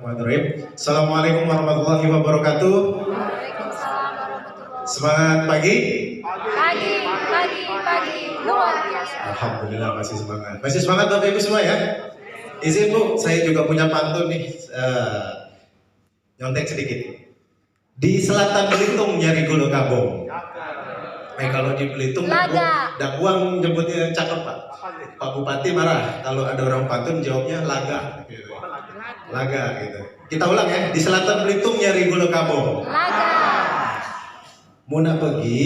Assalamualaikum warahmatullahi wabarakatuh. Waalaikumsalam warahmatullahi Semangat pagi. Pagi, luar biasa. Alhamdulillah masih semangat. Masih semangat Bapak Ibu semua ya. Izin Bu, saya juga punya pantun nih. Nyontek sedikit. Di selatan Belitung nyari gulu kabung. Kalau di Belitung dakwang nyebutnya cakep Pak. Pak Bupati marah kalau ada orang pantun jawabnya laga. Gitu. Laga gitu. Kita ulang ya. Di selatan Belitung nyari gulu kabung. Laga. Muna pergi,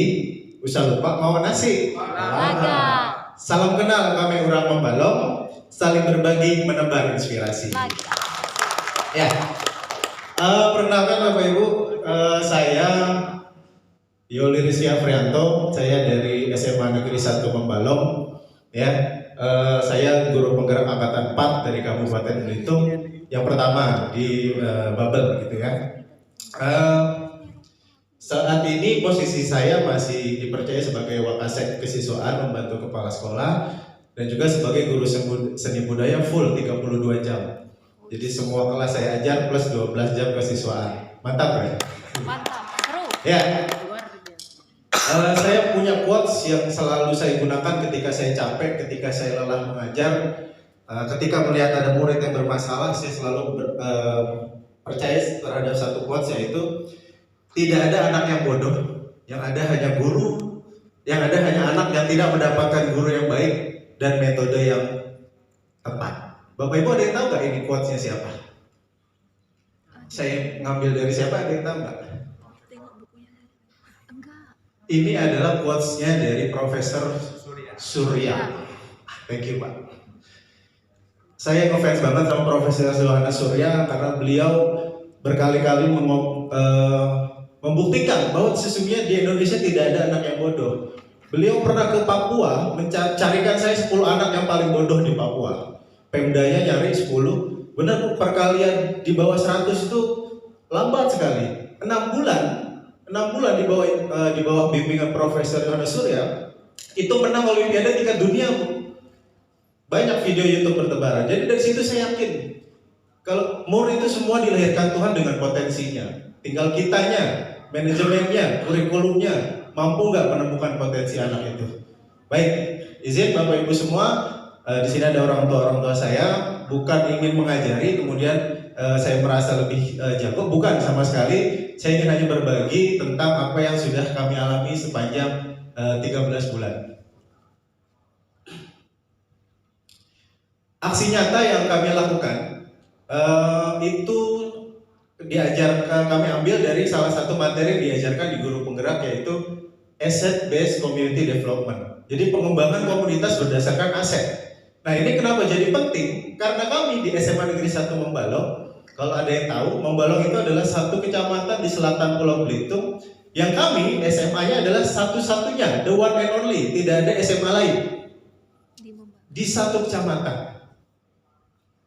usah lupa mau nasi. Laga. Salam kenal kami orang membalong, saling berbagi menebar inspirasi. Laga. Ya. Perkenalkan Bapak Ibu, saya Yoli Rizky Afrianto, saya dari SMA Negeri 1 Membalong. Ya. Saya guru penggerak angkatan 4 dari Kabupaten Belitung. Yang pertama di Babel gitu ya. Saat ini posisi saya masih dipercaya sebagai Wakasek Kesiswaan, membantu kepala sekolah, dan juga sebagai guru seni budaya full 32 jam. Jadi semua kelas saya ajar plus 12 jam kesiswaan. Mantap ya? Mantap, seru. Ya. Saya punya quotes yang selalu saya gunakan ketika saya capek, ketika saya lelah mengajar. Ketika melihat ada murid yang bermasalah, saya selalu percaya terhadap satu quotes, yaitu tidak ada anak yang bodoh, yang ada hanya guru, yang ada hanya anak yang tidak mendapatkan guru yang baik dan metode yang tepat. Bapak Ibu ada yang tahu nggak ini quotesnya siapa? Saya ngambil dari siapa, ada yang tahu nggak? Tengok bukunya. Enggak. Ini adalah quotesnya dari Profesor Surya. Thank you Pak. Saya ngefans banget sama Profesor Surya karena beliau berkali-kali membuktikan bahwa sesungguhnya di Indonesia tidak ada anak yang bodoh. Beliau pernah ke Papua mencarikan saya 10 anak yang paling bodoh di Papua. Pemdanya nyari 10. Benar Bu, perkalian di bawah 100 itu lambat sekali. 6 bulan di bawah bimbingan Profesor Surya itu menang Olimpiade tingkat dunia Bu. Banyak video YouTube bertebaran. Jadi dari situ saya yakin kalau murid itu semua dilahirkan Tuhan dengan potensinya. Tinggal kitanya, manajemennya, kurikulumnya mampu nggak menemukan potensi anak itu. Baik, izin Bapak Ibu semua, di sini ada orang tua saya, bukan ingin mengajari kemudian saya merasa lebih jago, bukan sama sekali. Saya ingin hanya berbagi tentang apa yang sudah kami alami sepanjang 13 bulan. Aksi nyata yang kami lakukan itu kami ambil dari salah satu materi yang diajarkan di guru penggerak, yaitu Asset Based Community Development. Jadi pengembangan komunitas berdasarkan aset. Nah ini kenapa jadi penting? Karena kami di SMA Negeri 1 Membalong, kalau ada yang tahu, Membalong itu adalah satu kecamatan di selatan Pulau Belitung yang kami SMA-nya adalah satu-satunya, the one and only, tidak ada SMA lain di satu kecamatan.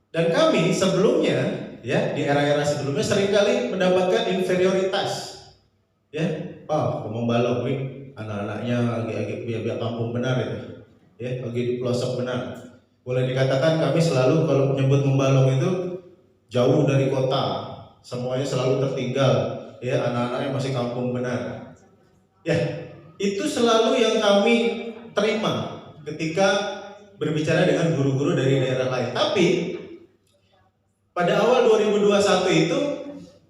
Dan kami sebelumnya, ya di era-era sebelumnya seringkali mendapatkan inferioritas, ya, Membalong, anak-anaknya agak biar kampung benar itu, ya, lagi di pelosok benar. Boleh dikatakan kami selalu kalau menyebut Membalong itu jauh dari kota, semuanya selalu tertinggal, ya, anak-anaknya masih kampung benar. Ya, itu selalu yang kami terima ketika berbicara dengan guru-guru dari daerah lain. Tapi pada awal 2021 itu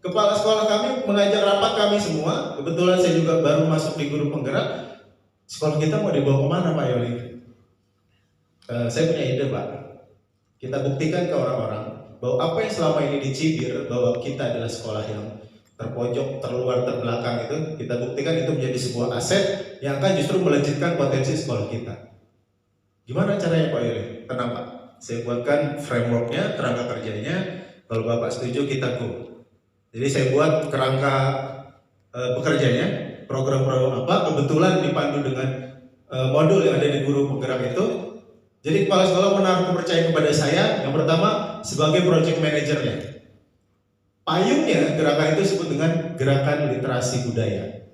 kepala sekolah kami mengajak rapat kami semua. Kebetulan saya juga baru masuk di guru penggerak. Sekolah kita mau dibawa kemana Pak Yoli? Saya punya ide Pak. Kita buktikan ke orang-orang bahwa apa yang selama ini dicibir bahwa kita adalah sekolah yang terpojok, terluar, terbelakang itu, kita buktikan itu menjadi sebuah aset yang akan justru melejitkan potensi sekolah kita. Gimana caranya Pak Yoli? Tenang Pak. Saya buatkan frameworknya, kerangka kerjanya. Kalau Bapak setuju kita go. Jadi saya buat kerangka bekerjanya, program-program apa, kebetulan dipandu dengan modul yang ada di guru penggerak itu. Jadi kepala sekolah menaruh kepercayaan kepada saya. Yang pertama sebagai project manajernya. Payungnya gerakan itu disebut dengan gerakan literasi budaya.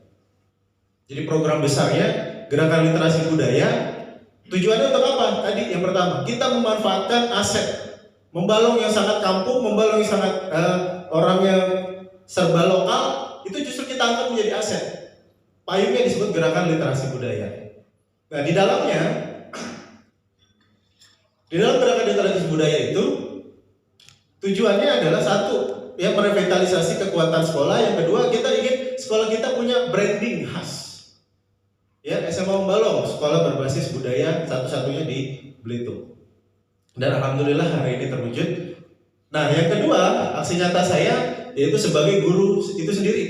Jadi program besarnya gerakan literasi budaya. Tujuannya untuk apa? Tadi yang pertama, kita memanfaatkan aset Membalong yang sangat kampung, membalong yang sangat orang yang serba lokal, itu justru kita angkat menjadi aset. Payungnya disebut gerakan literasi budaya. Nah, di dalam gerakan literasi budaya itu tujuannya adalah satu, ya merevitalisasi kekuatan sekolah. Yang kedua, kita ingin sekolah kita punya branding khas. Ya, SMA Membalong, sekolah berbasis budaya satu-satunya di Belitung. Dan alhamdulillah hari ini terwujud. Nah, yang kedua, aksi nyata saya yaitu sebagai guru itu sendiri.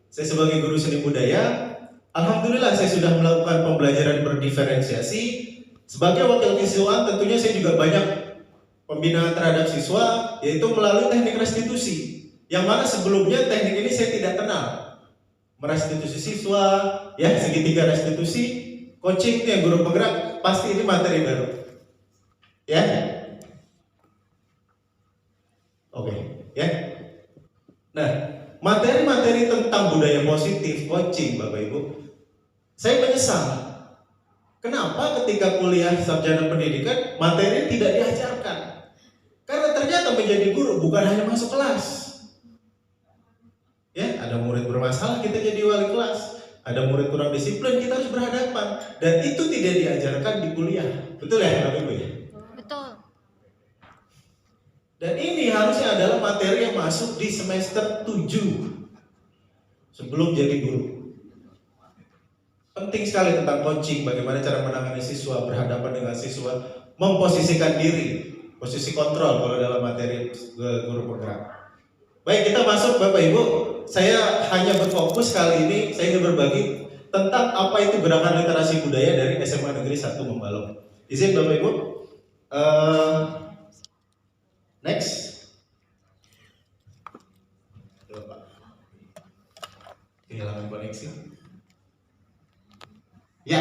Saya sebagai guru seni budaya, alhamdulillah saya sudah melakukan pembelajaran berdiferensiasi. Sebagai wakil siswa, tentunya saya juga banyak pembinaan terhadap siswa, yaitu melalui teknik restitusi. Yang mana sebelumnya teknik ini saya tidak kenal. Merestitusi siswa, ya segitiga restitusi, coaching yang guru penggerak, pasti ini materi baru. Ya, oke, ya. Nah, materi-materi tentang budaya positif, coaching, Bapak Ibu, saya menyesal. Kenapa ketika kuliah sarjana pendidikan materi tidak diajarkan? Karena ternyata menjadi guru bukan hanya masuk kelas. Ya, ada murid bermasalah kita jadi wali kelas, ada murid kurang disiplin kita harus berhadapan, dan itu tidak diajarkan di kuliah. Betul ya, Bapak Ibu ya? Betul. Dan ini harusnya adalah materi yang masuk di semester 7 sebelum jadi guru. Penting sekali tentang coaching, bagaimana cara menangani siswa, berhadapan dengan siswa, memposisikan diri, posisi kontrol kalau dalam materi guru penggerak. Baik, kita masuk Bapak Ibu. Saya hanya berfokus kali ini, saya ingin berbagi tentang apa itu gerakan literasi budaya dari SMA Negeri 1 Membalong. Izin Bapak Ibu. Next. Coba. Kehilangan koneksi. Ya.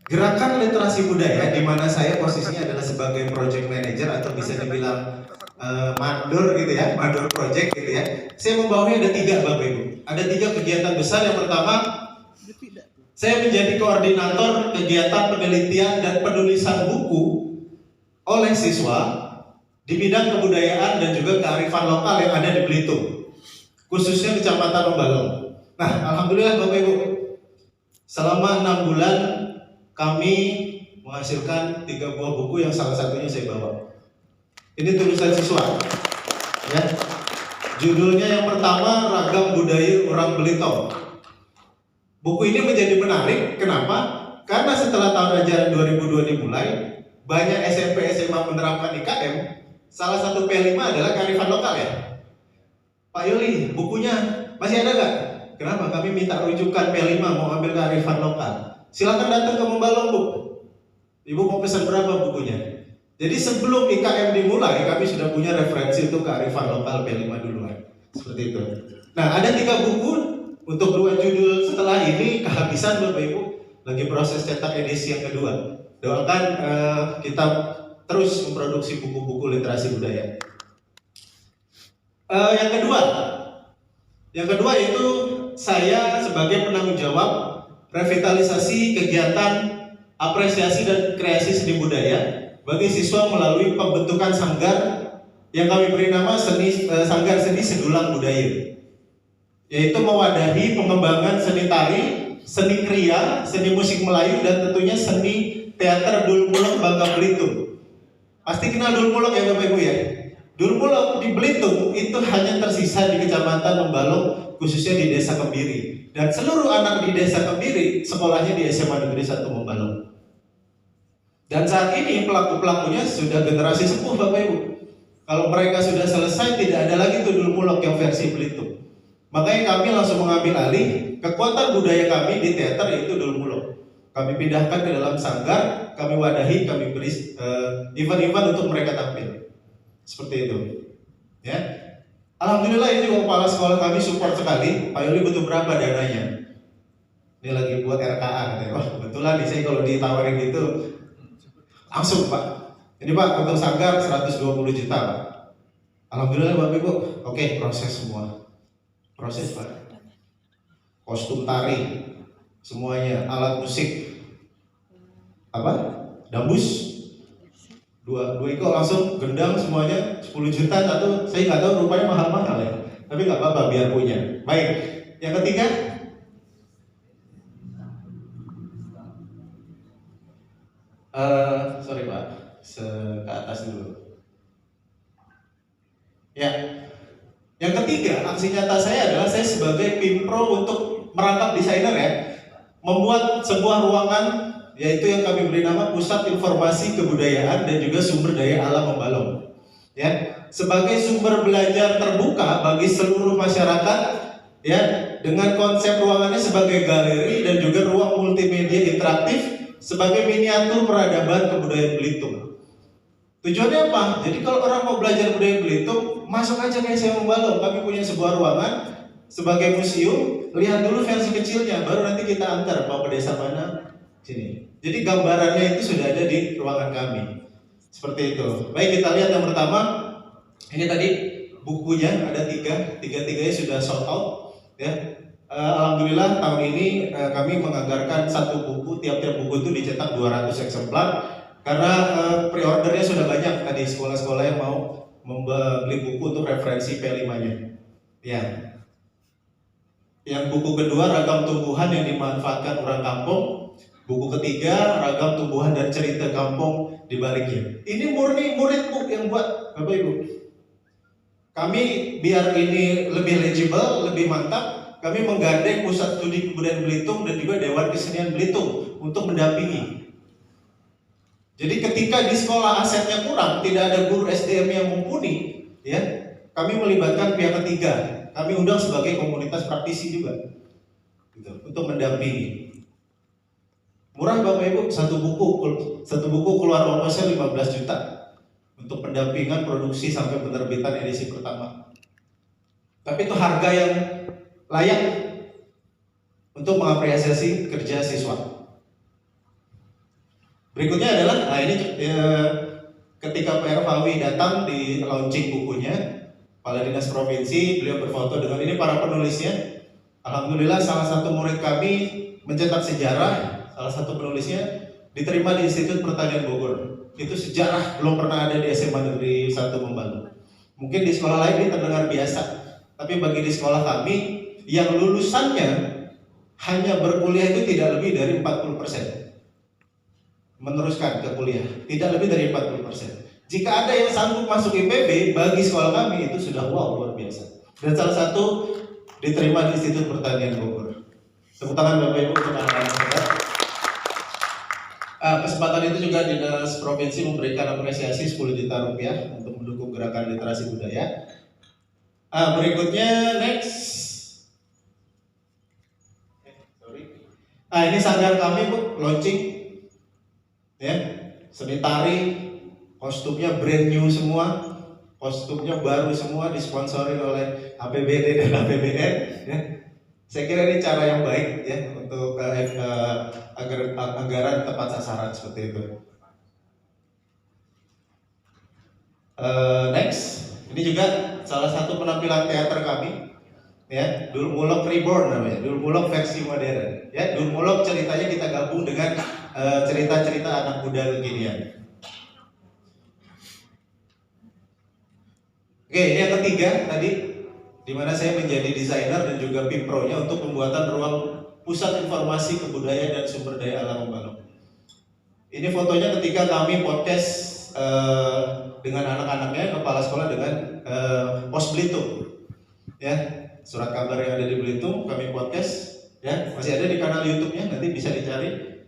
Gerakan literasi budaya di mana saya posisinya adalah sebagai project manager atau bisa dibilang mandor gitu ya, mandor project gitu ya. Saya membawahi ada 3 Bapak Ibu. Ada 3 kegiatan besar. Yang pertama, saya menjadi koordinator kegiatan penelitian dan penulisan buku oleh siswa di bidang kebudayaan dan juga kearifan lokal yang ada di Belitung, khususnya Kecamatan Membalong. Nah, alhamdulillah Bapak Ibu, selama 6 bulan kami menghasilkan 3 buah buku yang salah satunya saya bawa. Ini tulisan siswa, ya. Judulnya yang pertama Ragam Budaya Orang Belitung. Buku ini menjadi menarik, kenapa? Karena setelah tahun ajaran 2002 dimulai, banyak SMP SMA menerapkan IKM. Salah satu P5 adalah kearifan lokal ya. Pak Yuli, bukunya masih ada nggak? Kenapa? Kami minta rujukan P5 mau ambil kearifan lokal. Silakan datang ke Membalong, Bu. Ibu mau pesan berapa bukunya? Jadi sebelum IKM dimulai, kami sudah punya referensi untuk kearifan lokal P5 duluan. Seperti itu. Nah, ada 3 buku untuk 2 judul setelah ini kehabisan Bapak Ibu. Lagi proses cetak edisi yang kedua. Doakan kita terus memproduksi buku-buku literasi budaya. Yang kedua itu saya sebagai penanggung jawab revitalisasi kegiatan apresiasi dan kreasi seni budaya bagi siswa melalui pembentukan sanggar yang kami beri nama Sanggar Seni Sedulang Budaya, yaitu mewadahi pengembangan seni tari, seni kriya, seni musik Melayu, dan tentunya seni teater Dul Mulek Bangka Belitung. Pasti kenal Dul Mulek ya Bapak Ibu ya. Dul Mulek di Belitung itu hanya tersisa di Kecamatan Membalong, khususnya di Desa Kebiri. Dan seluruh anak di Desa Kebiri sekolahnya di SMA Negeri 1 Membalong. Dan saat ini pelaku-pelakunya sudah generasi sepuh Bapak Ibu. Kalau mereka sudah selesai, tidak ada lagi tuh Dul Mulek yang versi Belitung. Makanya kami langsung mengambil alih kekuatan budaya kami di teater, yaitu Dul Mulek. Kami pindahkan ke dalam sanggar, kami wadahi, kami beri event-event untuk mereka tampil. Seperti itu. Ya. Alhamdulillah ini juga kepala sekolah kami support sekali. Pak Yuli butuh berapa dananya? Ini lagi buat RKA katanya. Wah, kebetulan nih saya kalau ditawarin gitu langsung Pak. Ini Pak untuk sanggar 120 juta Pak. Alhamdulillah Bapak Ibu. Oke, proses semua. Proses Pak. Kostum tari, semuanya, alat musik, apa? Dambus, dua iko langsung gendang semuanya 10 juta atau saya nggak tahu, rupanya mahal-mahal ya, tapi nggak apa-apa biar punya. Baik, yang ketiga, sorry Pak, ke atas dulu. Ya, yang ketiga, aksi nyata saya adalah saya sebagai Pimpro untuk merangkap desainer ya, membuat sebuah ruangan yaitu yang kami beri nama Pusat Informasi Kebudayaan dan juga Sumber Daya Alam Membalong. Ya, sebagai sumber belajar terbuka bagi seluruh masyarakat, ya, dengan konsep ruangannya sebagai galeri dan juga ruang multimedia interaktif sebagai miniatur peradaban kebudayaan Belitung. Tujuannya apa? Jadi kalau orang mau belajar budaya Belitung, masuk aja ke SMA Membalong. Kami punya sebuah ruangan sebagai museum. Lihat dulu versi kecilnya, baru nanti kita antar mau ke desa mana, sini. Jadi gambarannya itu sudah ada di ruangan kami. Seperti itu. Baik, kita lihat yang pertama. Ini tadi bukunya ada tiga-tiganya sudah sold out. Ya. Alhamdulillah tahun ini kami menganggarkan satu buku, tiap-tiap buku itu dicetak 200 eksemplar. Karena pre-ordernya sudah banyak tadi sekolah-sekolah yang mau membeli buku untuk referensi P5-nya. Ya. Yang buku kedua Ragam Tumbuhan yang dimanfaatkan orang kampung. Buku ketiga Ragam Tumbuhan dan Cerita Kampung di baliknya. Ini murni murid Bu yang buat, Bapak Ibu. Kami biar ini lebih legible, lebih mantap, kami menggandeng Pusat Studi Kebudayaan Belitung dan juga Dewan Kesenian Belitung untuk mendampingi. Jadi ketika di sekolah asetnya kurang, tidak ada guru SDM yang mumpuni, ya, kami melibatkan pihak ketiga. Kami undang sebagai komunitas praktisi juga, gitu, untuk mendampingi. Murah Bapak Ibu, satu buku keluar ongkosnya 15 juta untuk pendampingan produksi sampai penerbitan edisi pertama. Tapi itu harga yang layak untuk mengapresiasi kerja siswa. Berikutnya adalah, nah ini ketika Pak Erfawi datang di launching bukunya, Kepala Dinas Provinsi, beliau berfoto dengan ini para penulisnya. Alhamdulillah salah satu murid kami mencetak sejarah, salah satu penulisnya diterima di Institut Pertanian Bogor. Itu sejarah belum pernah ada di SMA Negeri 1 Membalong. Mungkin di sekolah lain ini terdengar biasa, tapi bagi di sekolah kami yang lulusannya hanya berkuliah itu tidak lebih dari 40%. Meneruskan ke kuliah, tidak lebih dari 40%. Jika ada yang sanggup masuk IPB, bagi sekolah kami itu sudah wow, luar biasa. Dan salah satu diterima di Institut Pertanian Bogor. Tepuk tangan Bapak Ibu untuk anak-anak kita. Kesempatan itu juga Dinas Provinsi memberikan apresiasi 10 juta rupiah untuk mendukung gerakan literasi budaya. Berikutnya next. Ini sanggar kami Bu, launching. Ya, seni tari, kostumnya brand new semua, kostumnya baru semua, disponsori oleh APBD dan APBN. Ya. Saya kira ini cara yang baik ya untuk anggaran tepat sasaran seperti itu. Next, ini juga salah satu penampilan teater kami. Ya, Dulmulok Reborn namanya, Dulmulok versi modern. Ya, Dulmulok ceritanya kita gabung dengan cerita-cerita anak muda kekinian. Oke, ini yang ketiga tadi, di mana saya menjadi desainer dan juga Pimpro-nya untuk pembuatan ruang Pusat Informasi Kebudayaan dan Sumber Daya Alam Membalong. Ini fotonya ketika kami podcast dengan anak-anaknya, kepala sekolah dengan Pos Belitung. Ya. Surat kabar yang ada di Belitung, kami podcast, ya, masih ada di kanal YouTube-nya, nanti bisa dicari.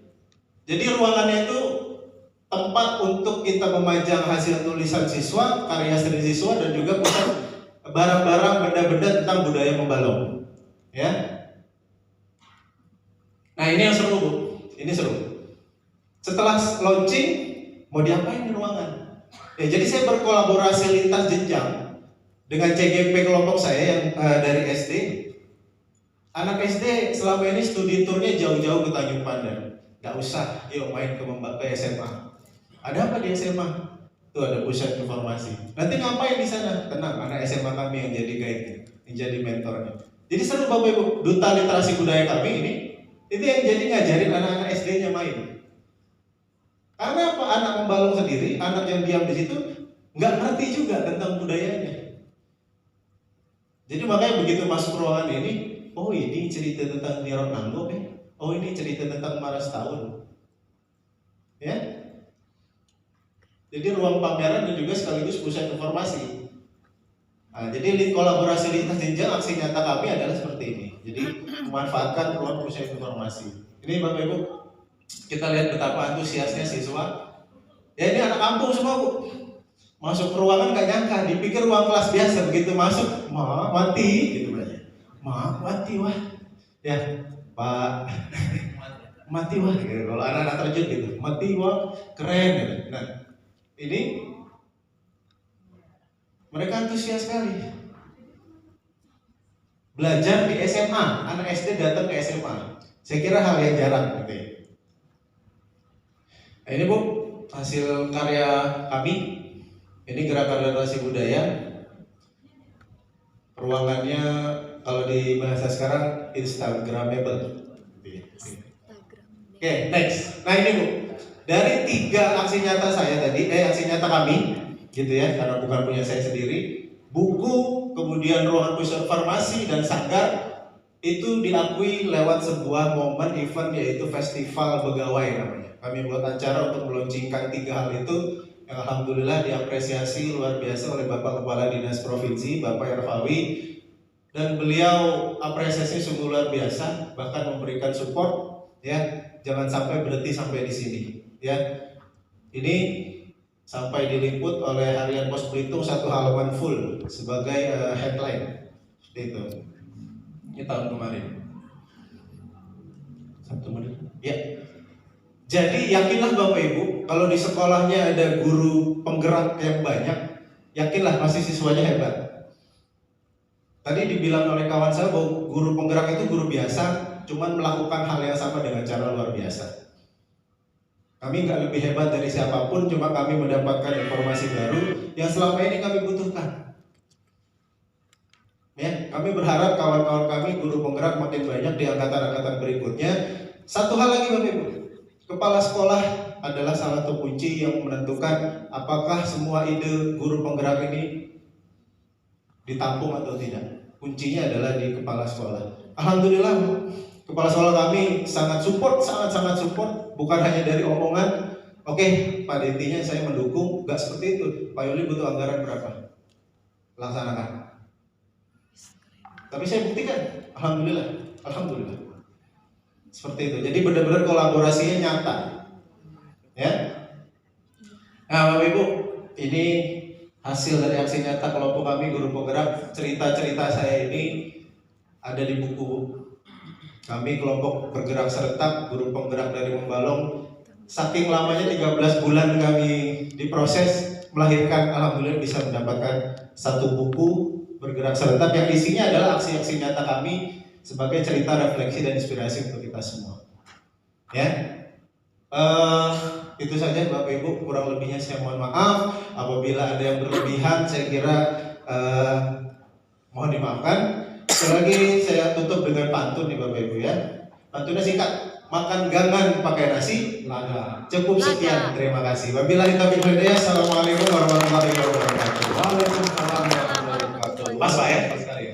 Jadi ruangannya itu tempat untuk kita memajang hasil tulisan siswa, karya seni siswa, dan juga pusat barang-barang, benda-benda tentang budaya Membalong. Ya. Nah ini yang seru Bu, ini seru. Setelah launching, mau diapain di ruangan? Ya, jadi saya berkolaborasi lintas jenjang dengan CGP kelompok saya yang dari SD. Anak SD selama ini studi turnya jauh-jauh ke Tanjung Pandan. Gak usah, yuk main ke SMA. Ada apa di SMA? Tuh ada pusat informasi. Nanti ngapain di sana? Tenang, anak SMA kami yang jadi guide, yang jadi mentornya. Jadi seru Bapak Ibu, duta literasi budaya kami ini, itu yang jadi ngajarin anak-anak SD-nya main. Karena apa? Anak membalung sendiri, anak yang diam di situ nggak ngerti juga tentang budayanya. Jadi makanya begitu masuk ruangan ini, oh ini cerita tentang Nirot Nanggo, oh ini cerita tentang Maras Tahun, ya. Jadi ruang pameran dan juga sekaligus pusat informasi. Nah, jadi kolaborasi lintas jenjang aksi nyata kami adalah seperti ini. Jadi memanfaatkan ruang pusat informasi. Ini Bapak Ibu, kita lihat betapa antusiasnya siswa. Ya ini anak kampung semua Bu. Masuk ke ruangan nggak nyangka, dipikir ruang kelas biasa, begitu masuk, mati, gitu aja. Mati wah, ya Pak, mati wah, gitu. Kalau anak-anak terjun gitu, mati wah, keren, gitu. Nah, ini mereka antusias sekali. Belajar di SMA, anak SD datang ke SMA, saya kira hal yang jarang, gitu ya. Nah, ini Bu, hasil karya kami. Ini gerakan literasi budaya. Ruangannya kalau di bahasa sekarang Instagramable. Oke, next. Nah ini Bu, dari 3 aksi nyata saya tadi, aksi nyata kami, gitu ya, karena bukan punya saya sendiri. Buku, kemudian ruangan pusat informasi dan sanggar itu diakui lewat sebuah momen event yaitu festival Begawai namanya. Kami buat acara untuk meluncurkan 3 hal itu. Yang alhamdulillah diapresiasi luar biasa oleh Bapak Kepala Dinas Provinsi, Bapak Erfawi, dan beliau apresiasi sungguh luar biasa, bahkan memberikan support, ya, jangan sampai berhenti sampai di sini, ya. Ini sampai diliput oleh Harian Pos Belitung 1 halaman full sebagai headline, seperti itu. Ini tahun kemarin. 1 menit, ya. Jadi yakinlah Bapak Ibu, kalau di sekolahnya ada guru penggerak yang banyak, yakinlah pasti siswanya hebat. Tadi dibilang oleh kawan saya bahwa guru penggerak itu guru biasa, cuman melakukan hal yang sama dengan cara luar biasa. Kami nggak lebih hebat dari siapapun, cuma kami mendapatkan informasi baru yang selama ini kami butuhkan. Ya, kami berharap kawan-kawan kami guru penggerak makin banyak di angkatan-angkatan berikutnya. Satu hal lagi Bapak Ibu, kepala sekolah adalah salah satu kunci yang menentukan apakah semua ide guru penggerak ini ditampung atau tidak. Kuncinya adalah di kepala sekolah. Alhamdulillah kepala sekolah kami sangat support, sangat support. Bukan hanya dari omongan, oke Pak Dentinya saya mendukung, gak seperti itu. Pak Yuli butuh anggaran berapa? Laksanakan. Tapi saya buktikan, alhamdulillah. Seperti itu. Jadi benar-benar kolaborasinya nyata. Ya. Nah, Bapak Ibu, ini hasil dari aksi nyata kelompok kami guru penggerak. Cerita-cerita saya ini ada di buku. Kami kelompok bergerak serentak guru penggerak dari Membalong. Saking lamanya 13 bulan kami diproses melahirkan, alhamdulillah bisa mendapatkan 1 buku bergerak serentak yang isinya adalah aksi-aksi nyata kami sebagai cerita refleksi dan inspirasi untuk kita semua. Ya, itu saja Bapak Ibu, kurang lebihnya saya mohon maaf. Apabila ada yang berlebihan, saya kira mohon dimaafkan. Sekali lagi saya tutup dengan pantun nih Bapak Ibu ya. Pantunnya singkat, makan gangan pakai nasi laga. Cukup sekian, terima kasih. Wabillahi taufiq wal hidayah. Assalamualaikum warahmatullahi wabarakatuh. Waalaikumsalam.